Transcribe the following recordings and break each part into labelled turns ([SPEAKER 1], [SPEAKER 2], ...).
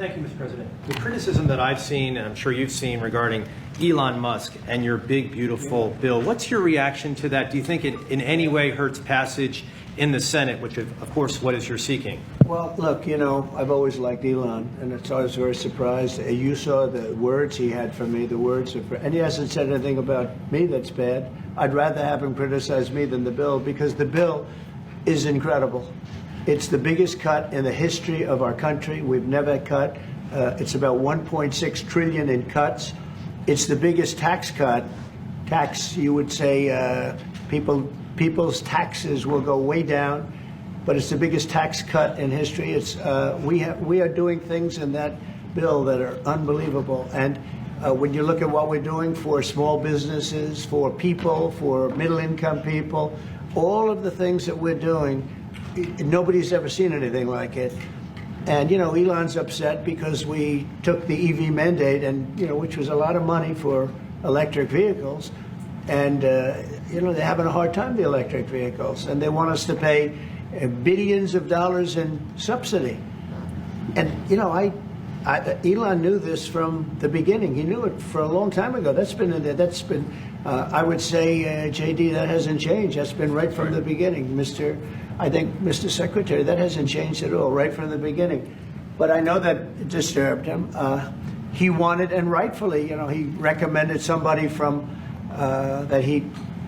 [SPEAKER 1] Thank you, Mr. President. The criticism that I've seen, and I'm sure you've seen, regarding Elon Musk and your big, beautiful bill, what's your reaction to that? Do you think it in any way hurts passage in the Senate, which, of course, what is you're seeking?
[SPEAKER 2] Well, look, you know, I've always liked Elon, and it's always very surprised. You saw the words he had for me, the words of, and he hasn't said anything about me that's bad. I'd rather have him criticize me than the bill, because the bill is incredible. It's the biggest cut in the history of our country. We've never cut. It's about 1.6 trillion in cuts. It's the biggest tax cut. You would say, people's taxes will go way down, but it's the biggest tax cut in history. It's we are doing things in that bill that are unbelievable. And when you look at what we're doing for small businesses, for people, for middle-income people, all of the things that we're doing, nobody's ever seen anything like it. And, you know, Elon's upset because we took the EV mandate, and, you know, which was a lot of money for electric vehicles. And, you know, they're having a hard time, the electric vehicles. And they want us to pay billions of dollars in subsidy. And, you know, Elon knew this from the beginning. He knew it for a long time ago. That's been in there. That's been, I would say, JD, that hasn't changed. That's been right from the beginning. Mr. Secretary, that hasn't changed at all, right from the beginning. But I know that it disturbed him. He wanted, and rightfully, you know, he recommended somebody from that he,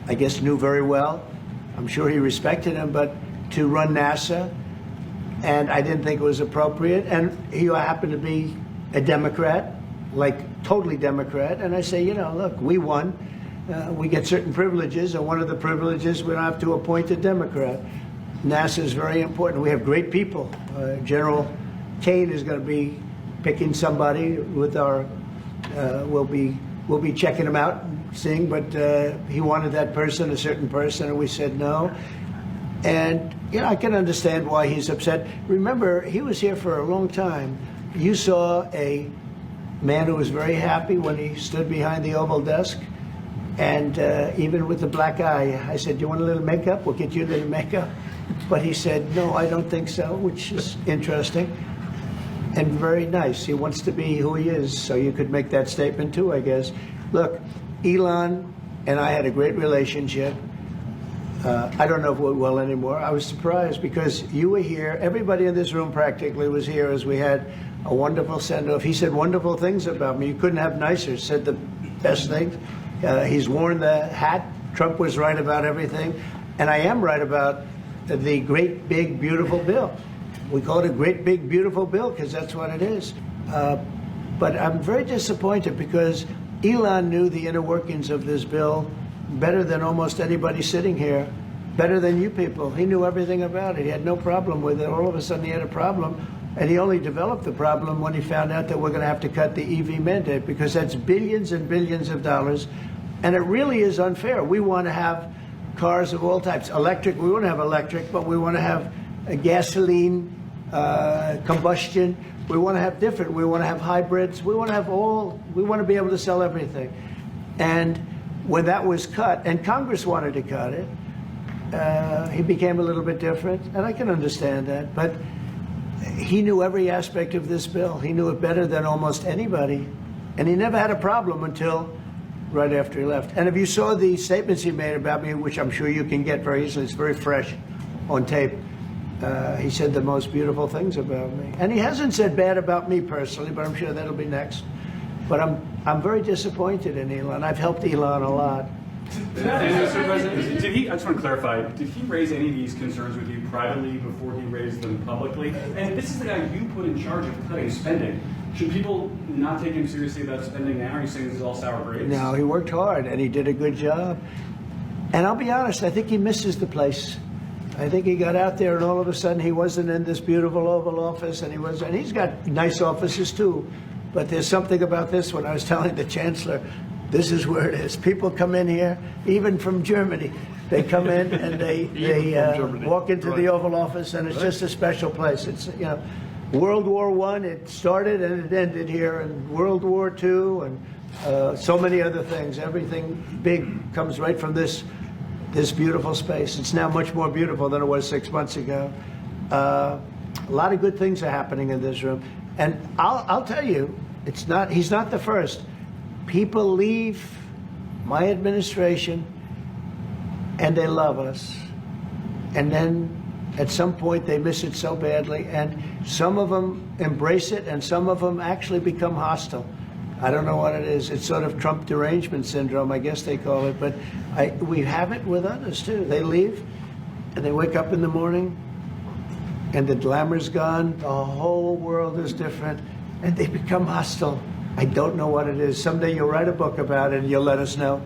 [SPEAKER 2] I guess, knew very well. I'm sure he respected him, but to run NASA, and I didn't think it was appropriate. And he happened to be a Democrat, like totally Democrat. And I say, you know, look, we won. We get certain privileges, and one of the privileges, we don't have to appoint a Democrat. NASA is very important. We have great people. General Kane is going to be picking somebody with our. We'll be checking him out and seeing, but he wanted that person, a certain person, and we said no. And you know, I can understand why he's upset. Remember, he was here for a long time. You saw a man who was very happy when he stood behind the Oval desk, and even with the black eye, I said, "Do you want a little makeup? We'll get you a little makeup." But he said, "No, I don't think so," which is interesting and very nice. He wants to be who he is, so you could make that statement too, I guess. Look, Elon and I had a great relationship. I don't know if we will anymore. I was surprised because you were here. Everybody in this room practically was here as we had a wonderful send-off. He said wonderful things about me. You couldn't have nicer. Said the best things. He's worn the hat. Trump was right about everything. And I am right about the great, big, beautiful bill. We call it a great, big, beautiful bill because that's what it is. But I'm very disappointed because Elon knew the inner workings of this bill better than almost anybody sitting here, better than you people. He knew everything about it. He had no problem with it. All of a sudden he had a problem, and he only developed the problem when he found out that we're going to have to cut the EV mandate because that's billions and billions of dollars, and it really is unfair. We want to have cars of all types. Electric, we want to have electric, but we want to have a gasoline, combustion. We want to have different. We want to have hybrids. We want to have all. We want to be able to sell everything. And when that was cut, and Congress wanted to cut it, he became a little bit different, and I can understand that. But he knew every aspect of this bill. He knew it better than almost anybody, and he never had a problem until right after he left. And if you saw the statements he made about me, which I'm sure you can get very easily, it's very fresh on tape. He said the most beautiful things about me. And he hasn't said bad about me personally, but I'm sure that'll be next. But I'm very disappointed in Elon. I've helped Elon a lot.
[SPEAKER 3] Mr. President, I just want to clarify, did he raise any of these concerns with you privately before he raised them publicly? And this is the guy you put in charge of cutting spending. Should people not take him seriously about spending now? Are you saying this is all sour grapes?
[SPEAKER 2] No, he worked hard, and he did a good job. And I'll be honest, I think he misses the place. I think he got out there, and all of a sudden he wasn't in this beautiful Oval Office, and he's got nice offices too. But there's something about this one. I was telling the Chancellor, this is where it is. People come in here, even from Germany. They come in and they walk into the Oval Office, and it's just a special place. It's, you know, World War I, it started and it ended here, and World War II, and so many other things. Everything big comes right from this beautiful space. It's now much more beautiful than it was 6 months ago. A lot of good things are happening in this room. And I'll tell you, he's not the first. People leave my administration and they love us. And then at some point they miss it so badly. And some of them embrace it and some of them actually become hostile. I don't know what it is. It's sort of Trump derangement syndrome, I guess they call it. But we have it with others too. They leave and they wake up in the morning and the glamour's gone. The whole world is different and they become hostile. I don't know what it is. Someday you'll write a book about it and you'll let us know.